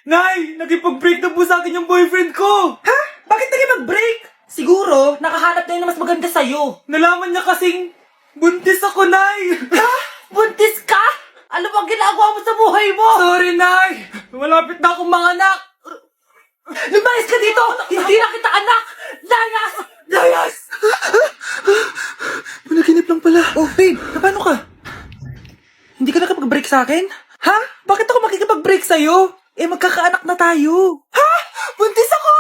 Nay, nagipag-break na po sa akin yung boyfriend ko! Ha? Bakit naging-mag-break? Siguro, nakahanap na yun na mas maganda sa'yo. Nalaman niya kasing buntis ako, Nay! Ha? Buntis ka? Ano bang ginagawa mo sa buhay mo? Sorry, Nay! Malapit na akong manganak! Lumayas ka dito! Hindi na kita anak! Layas! Layas! Panaginip lang pala. Oh, babe, paano ka? Hindi ka nakapag-break sa akin? Ha? Bakit ako makikipag-break sa'yo? Eh, magkakaanak na tayo. Ha? Buntis ako?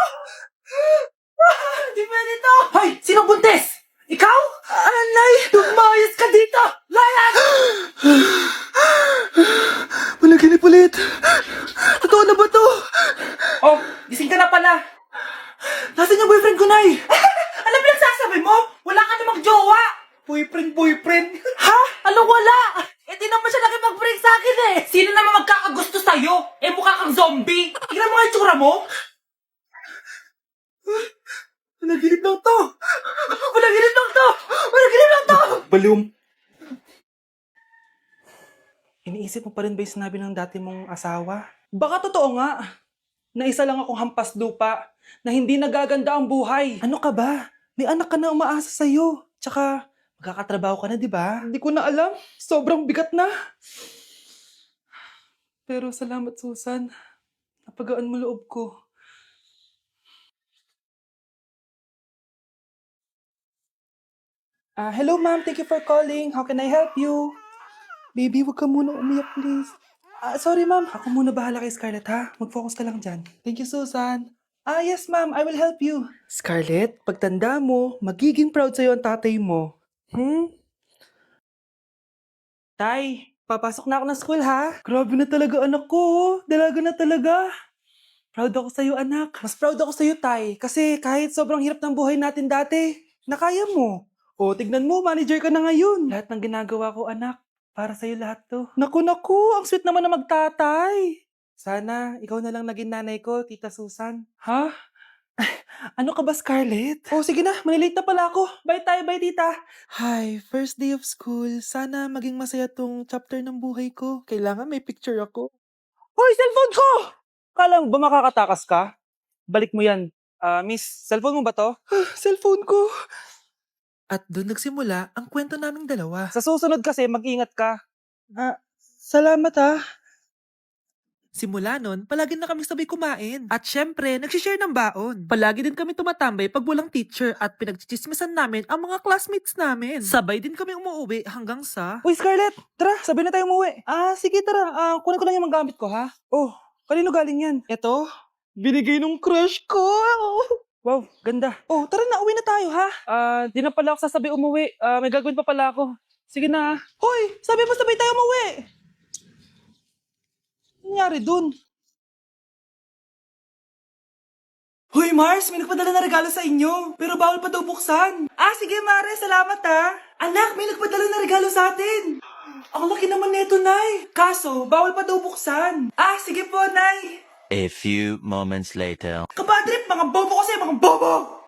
Di pwede to. Hoy, sinong buntis? Ikaw? Anay, lumayas ka dito! Layas! Panaginip ulit. Totoo na ba to? Oh, gising ka na pala. Nasaan yung boyfriend ko, Nay? Ano pinagsasabi mo? Wala ka namang jowa. Boyfriend? Ha? Anong wala? Eh, di naman siya nakipag-break sa akin eh. Sino naman magkakagusto sa'yo? Eh, mukha kang zombie. Tingnan mo nga yung tsura mo. Panaginip lang to. Panaginip lang to! Panaginip lang to! Baliw. Iniisip mo pa rin ba yung sinabi ng dati mong asawa? Baka totoo nga. Na isa lang akong hampas lupa. Na hindi nagaganda ang buhay. Ano ka ba? May anak ka na umaasa sa'yo. Tsaka, magkakatrabaho ka na, di ba? Hindi ko na alam. Sobrang bigat na. Pero salamat, Susan. Napagaan mo loob ko. Hello, ma'am. Thank you for calling. How can I help you? Baby, wag ka muna umiyak, please. Sorry, ma'am. Ako muna bahala kay Scarlett, ha? Mag-focus ka lang dyan. Thank you, Susan. Yes, ma'am. I will help you. Scarlett, pagtanda mo, magiging proud sa'yo ang tatay mo. Tay, papasok na ako ng school, ha? Grabe na talaga, anak ko. Dalaga na talaga. Proud ako sa'yo, anak. Mas proud ako sa'yo, Tay. Kasi kahit sobrang hirap ng buhay natin dati, nakaya mo. O, tignan mo, manager ka na ngayon. Lahat ng ginagawa ko, anak, para sa'yo lahat to. Naku, ang sweet naman na magtatay. Sana, ikaw na lang naging nanay ko, Tita Susan. Ha? Ano ka ba, Scarlett? Oh, sige na, manilate na pala ako. Bye tayo, bye, Tita. Hi, first day of school. Sana maging masaya tong chapter ng buhay ko. Kailangan may picture ako. Hoy, cellphone ko! Kala mo ba makakatakas ka? Balik mo yan. Miss, cellphone mo ba to? Cellphone ko. At doon nagsimula ang kwento naming dalawa. Sa susunod kasi, mag-ingat ka. Salamat ha. Simula nun, palagi na kami sabay kumain. At syempre, nagsishare ng baon. Palagi din kami tumatambay pag walang teacher at pinagchichismisan namin ang mga classmates namin. Sabay din kami umuwi hanggang sa... Uy, Scarlett! Tara, sabay na tayo umuwi. Sige, tara. Kunin ko lang yung mga gamit ko, ha? Oh, kanino galing yan? Eto, binigay nung crush ko. Wow, ganda. Oh, tara na, uwi na tayo, ha? Di na pala ako sasabi umuwi. May gagawin pa pala ako. Sige na. Hoy, sabi mo sabay tayo umuwi. Ano nangyari dun? Hoy, Mars, may nagpadala na regalo sa inyo. Pero bawal pa daw buksan. Sige, Mare, salamat, ha. Anak, may nagpadala na regalo sa atin. Ang laki naman neto, Nay. Kaso, bawal pa daw buksan. Sige po, Nay. A few moments later. Kabadrip, mga bobo kasi, mga bobo!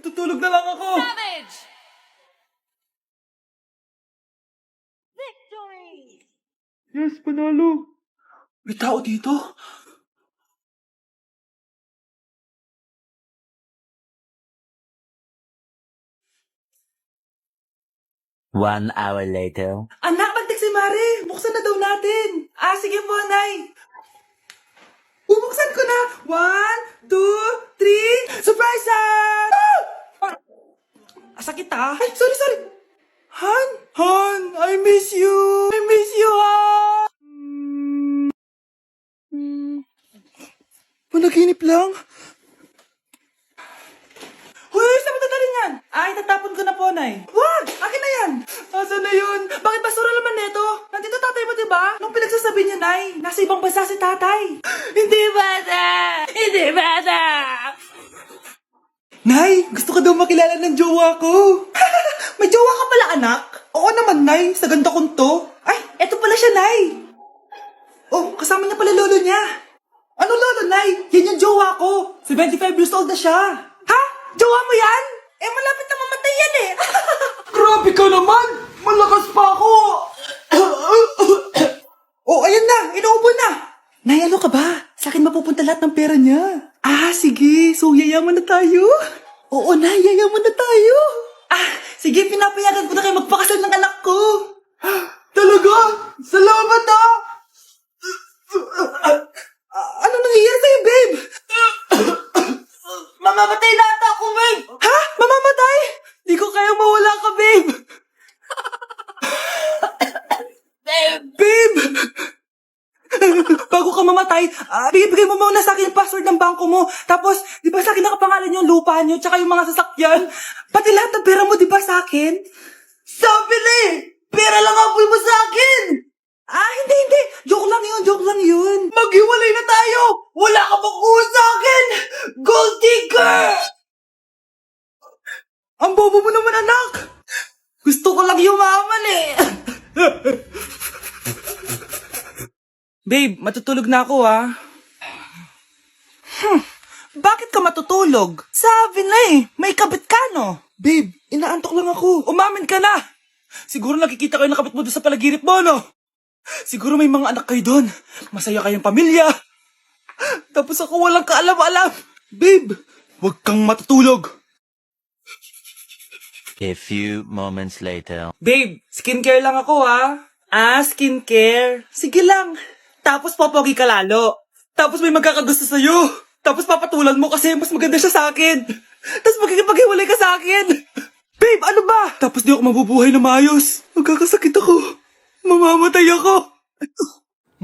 Tutulog na lang ako. Savage! Victory! Yes, panalo. May tao dito? One hour later. Anak, magtik si Mare. Buksan na daw natin. Sige po, Nay. Bubuksan ko na. 1, 2, 3. Surprise! Sakit ha? Ay, sorry. Han, I miss you. I miss you, Han. Panaginip lang. Hoy, saan mo dadalhin yan? Itatapon ko na po, Nay. Wag! Akin na yan! Asan na yun? Bakit basura naman neto? Nandito tatay mo, diba? Nung pinagsasabi niya, Nay, nasa ibang bansa si tatay. Hindi bata! Hindi bata! Nay, gusto ko daw makilala ng jowa ko. May jowa ka pala, anak? Oo naman, Nay. Sa ganda kong to. Ay, eto pala siya, Nay. Oh, kasama niya pala lolo niya. Ano lolo, Nay? Yan yung jowa ko. 75 years old na siya. Ha? Jowa mo yan? Malapit na mamatay yan eh. Grabe ka naman! Malakas pa ako! Oh, ayan na. Inuubo na. Nay, ano ka pera niya. Ah, sige. So, yayaman na tayo? Oo na, yayaman na tayo. Ah, sige, pinapayagan ko na kayo magpakasal ng anak ko. Talaga? Salamat ah! Ano nangyayari sa'yo, babe? Mamamatay na ata ako, babe! Ha? Mamamatay? Di ko kaya mawala ka, babe! Babe! Bago ka mamatay, bigay mo muna sa akin yung password ng bangko mo. Tapos, di ba sa akin nakapangalan yung lupa niyo, tsaka yung mga sasakyan? Pati lahat ng pera mo, di ba sa akin? Sabi na eh! Pera lang apoy mo sa akin! Ah, hindi. Joke lang yun. Maghiwalay na tayo! Wala ka makuha sa akin! Gold digger! Ang bobo mo naman, anak! Gusto ko lang yumaman eh! Babe, matutulog na ako Bakit ka matutulog? Sabi na eh, may kabit ka no? Babe, inaantok lang ako. Umamin ka na! Siguro nakikita kayo nakabit mo doon sa palagirit mo, no? Siguro may mga anak kayo doon. Masaya kayong pamilya. Tapos ako walang kaalam-alam. Babe, huwag kang matutulog. A few moments later. Babe, skincare lang ako skincare. Sige lang. Tapos popogi ka lalo. Tapos may magkakagusto sa'yo. Tapos papatulan mo kasi mas maganda siya sa akin. Tapos magkikipaghiwalay ka sa akin. Babe, ano ba? Tapos di ako mabubuhay na maayos. Magkakasakit ako. Mamamatay ako.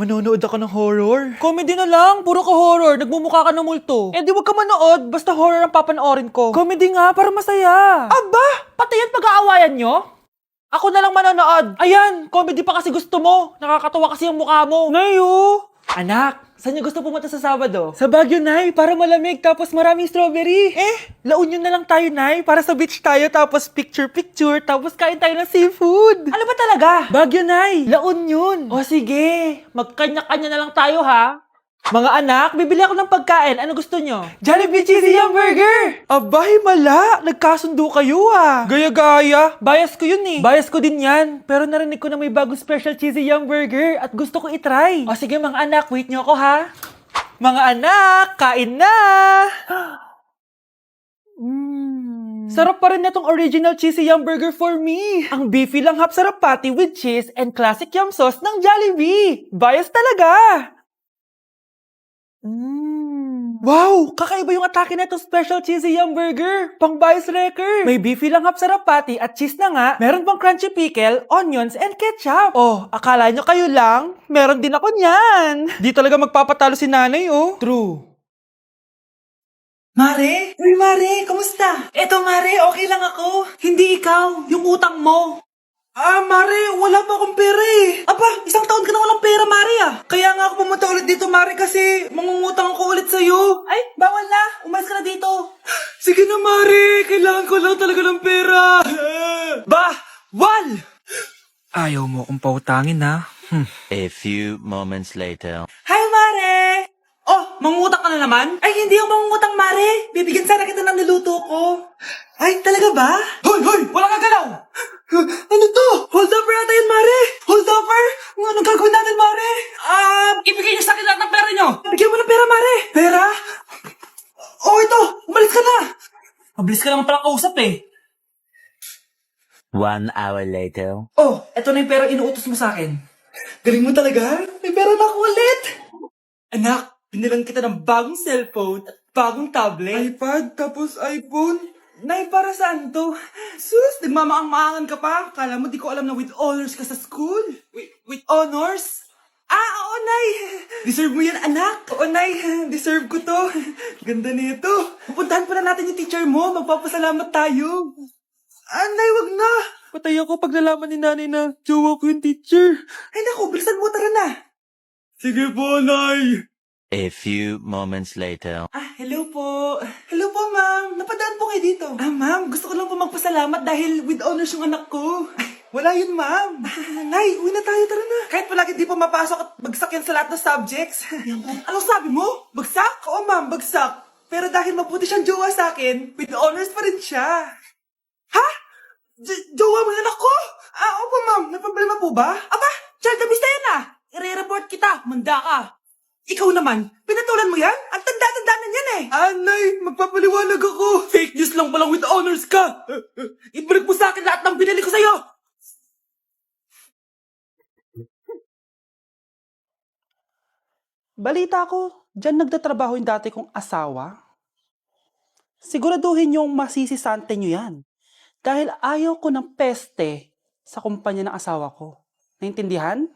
Manonood ako ng horror. Comedy na lang, puro ka horror. Nagmumukha ka ng multo. Eh di wag ka manood, basta horror ang papanoorin ko. Comedy nga, para masaya. Aba, pati yan pag-aawayan nyo? Ako na lang manonood. Ayan, comedy pa kasi gusto mo. Nakakatawa kasi yung mukha mo. Nayo! Anak, saan niyo gusto pumunta sa Sabado? Sa Baguio, Nay, para malamig tapos maraming strawberry. La Union na lang tayo, Nay, para sa beach tayo tapos picture-picture tapos kain tayo ng seafood. Ano ba talaga? Baguio, Nay, La Union. O sige, magkanya-kanya na lang tayo, ha? Mga anak, bibili ako ng pagkain. Ano gusto nyo? Jollibee Cheesy Yum Burger! Abay, mala! Nagkasundo kayo Gaya-gaya. Bias ko yun Bias ko din yan. Pero narinig ko na may bagong special Cheesy Yum Burger at gusto ko itry. O sige mga anak, wait nyo ako ha. Mga anak, kain na! Sarap pa rin na tong original Cheesy Yum Burger for me. Ang beefy lang sarap patty with cheese and classic yum sauce ng Jollibee. Bias talaga! Wow! Kakaiba yung atake na itong special cheesy yum burger. Pang bias wrecker. May beefy lang sarap patty at cheese na nga. Meron pang crunchy pickle, onions, and ketchup. Oh, akala nyo kayo lang? Meron din ako niyan. Di talaga magpapatalo si nanay, oh. True. Mare? Uy, Mare, kamusta? Eto, Mare, okay lang ako. Hindi ikaw, yung utang mo. Mare, wala pa akong pera eh. Aba, isang taon ka na walang pera, Mare Kaya nga ako pumunta ulit dito, Mare, kasi mangungutang ako ulit sa'yo. Ay, bawal na. Umalis ka na dito. Sige na, Mare. Kailangan ko lang talaga ng pera. Wal! Ayaw mo akong pautangin, ha? A few moments later. Hi, Mare! Oh, mangungutang ka na naman? Ay, hindi ako mangungutang, Mare. Bibigyan sana kita ng niluto ko. Ay, talaga ba? Hoy! Wala kang galaw! Ano to? Hold over ata yun, Mare! Hold over? Anong gagawin natin, Mare? Ibigay niyo sa akin lahat ng pera niyo! Bigyan mo ng pera, Mare! Pera? Oh, ito! Umalis ka na! Mabilis ka naman pala kausap eh. 1 hour later. Oh, ito na yung pera inuutos mo sa akin. Galing mo talaga? May pera na ako ulit! Anak, binilang kita ng bagong cellphone at bagong tablet. iPad, tapos iPhone. Nay, para saan to? Sus, nagmamaang-maangan ka pa. Kala mo di ko alam na with honors ka sa school. With honors? Oo, Nay. Deserve mo yan, anak. Oo, Nay. Deserve ko to. Ganda nito. Pupuntahan pa na natin yung teacher mo. Magpapasalamat tayo. Nay, wag na. Patay ako pag nalaman ni nanay na jowa ko yung teacher. Ay naku, bilisan mo, tara na. Sige po, Nay. A few moments later. Hello po. Hello po, ma'am. Napadaan po kayo dito. Ma'am, gusto ko lang po magpasalamat dahil with honors yung anak ko. Wala yun, ma'am. Nay, uwi na tayo, tara na. Kahit palagi di pa mapasok at bagsak yan sa lahat ng subjects. Anong sabi mo? Bagsak? Oo, ma'am, bagsak. Pero dahil mabuti siyang jowa sa akin, with honors pa rin siya. Ha? Jowa mo yung anak ko? Opo, ma'am. May problema po ba? Aba, child abuse na yan I-re-report kita. Manda ka. Ikaw naman, pinatulan mo yan? Ang tanda-tanda na yan eh! Anay, magpapaliwanag ako! Fake news lang palang with honors ka! Ibalik mo sa akin lahat ng binili ko sa'yo! Balita ko, dyan nagtatrabaho yung dati kong asawa. Siguraduhin yung masisisante nyo yan. Dahil ayaw ko ng peste sa kumpanya ng asawa ko. Naintindihan?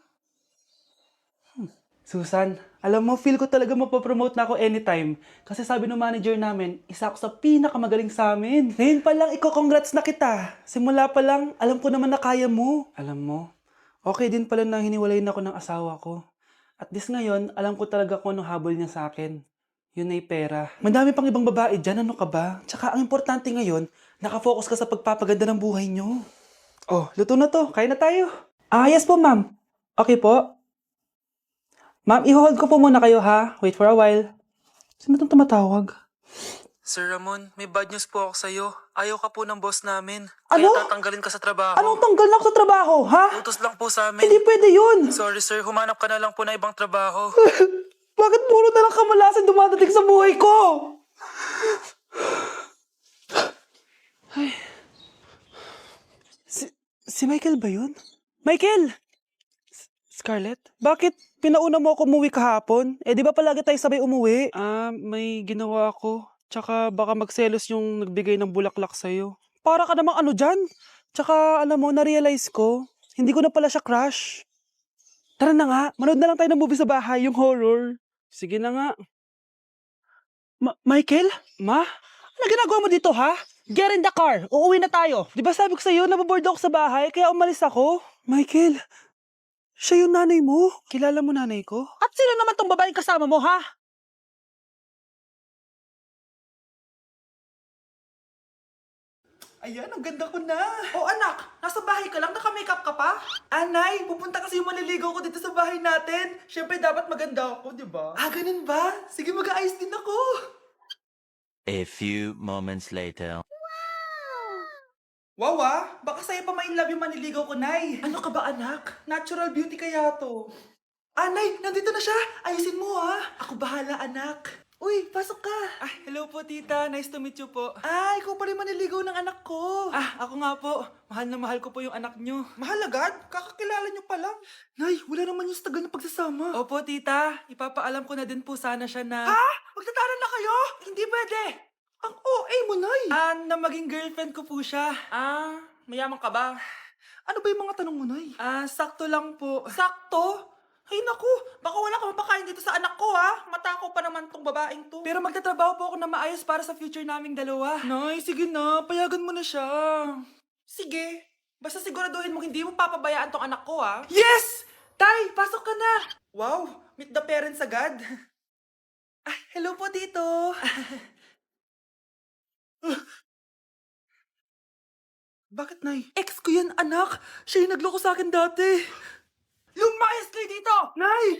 Susan, alam mo, feel ko talaga mapapromote na ako anytime. Kasi sabi ng manager namin, isa ako sa pinakamagaling sa amin. Ngayon pa lang, congrats na kita. Simula pa lang, alam ko naman na kaya mo. Alam mo, okay din pala na hiniwalayin ako ng asawa ko. At this ngayon, alam ko talaga kung anong habol niya sa akin. Yun ay pera. Madami pang ibang babae dyan, ano ka ba? Tsaka ang importante ngayon, nakafocus ka sa pagpapaganda ng buhay nyo. Oh, luto na to. Kain na tayo. Ah, yes po, ma'am. Okay po. Ma'am, i-hold ko po muna kayo ha. Wait for a while. Sino itong tumatawag? Sir Ramon, may bad news po ako sa'yo. Ayaw ka po ng boss namin. Ano? Kaya tatanggalin ka sa trabaho. Anong tanggal na ako sa trabaho, ha? Utos lang po sa amin. Hindi pwede yun. Sorry sir, humanap ka na lang po na ibang trabaho. Bakit puro na lang kamalasan dumadating sa buhay ko? Ay. Si Michael ba yun? Michael! Scarlett, bakit pinauna mo ako umuwi kahapon? Eh di ba palagi tayo sabay umuwi? Ah, may ginawa ako. Tsaka baka magselos yung nagbigay ng bulaklak sa'yo. Para ka namang ano dyan? Tsaka alam mo, na-realize ko, hindi ko na pala siya crush. Tara na nga, manood na lang tayo ng movie sa bahay, yung horror. Sige na nga. Michael? Ma? Ano ginagawa mo dito, ha? Get in the car, uuwi na tayo. Di ba sabi ko sa'yo, nababoard ako sa bahay, kaya umalis ako? Michael, siya yung nanay mo? Kilala mo nanay ko? At sino naman tong babaeng kasama mo, ha? Ayan, ang ganda ko na. Oh anak, nasa bahay ka lang, naka-makeup ka pa? Anay, pupunta kasi yung maliligaw ko dito sa bahay natin. Siyempre dapat maganda ako, di ba? Ah, ganun ba? Sige, mag-aayos din ako. A few moments later. Wow baka sa'yo pa ma-inlove yung maniligaw ko, Nay. Ano ka ba, anak? Natural beauty kaya to. Nay, nandito na siya. Ayusin mo, ha? Ako bahala, anak. Uy, pasok ka. Hello po, tita. Nice to meet you po. Ikaw pa rin maniligaw ng anak ko. Ako nga po. Mahal na mahal ko po yung anak nyo. Mahal agad? Kakakilala nyo pa lang. Nay, wala naman yung tagal na pagsasama. Opo, tita. Ipapaalam ko na din po sana siya na... Ha? Magtatanan na kayo? Hindi pwede. Ang OA mo, Nay. Na maging girlfriend ko po siya. Mayaman ka ba? Ano ba yung mga tanong mo, Nay? Sakto lang po. Sakto? Ay naku, baka wala ka mapakain dito sa anak ko, ha? Matakaw pa naman tong babaeng to. Pero magtatrabaho po ako na maayos para sa future naming dalawa. Nay, sige na. Payagan mo na siya. Sige. Basta siguraduhin mo hindi mo papabayaan tong anak ko, ha? Yes! Tay, pasok ka na. Wow, meet the parents agad. Hello po, Tito. Bakit, Nay? Ex ko yan, anak. Siya yung nagloko sa akin dati. Lumayas kayo dito! Nay!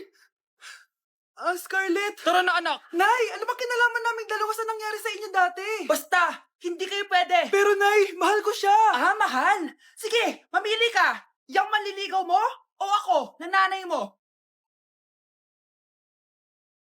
Scarlett! Tara na anak! Nay, ano ba kinalaman namin dalawa sa nangyari sa inyo dati? Basta, hindi kayo pwede. Pero Nay, mahal ko siya. Mahal? Sige, mamili ka. Yang manliligaw mo o ako, na nanay mo?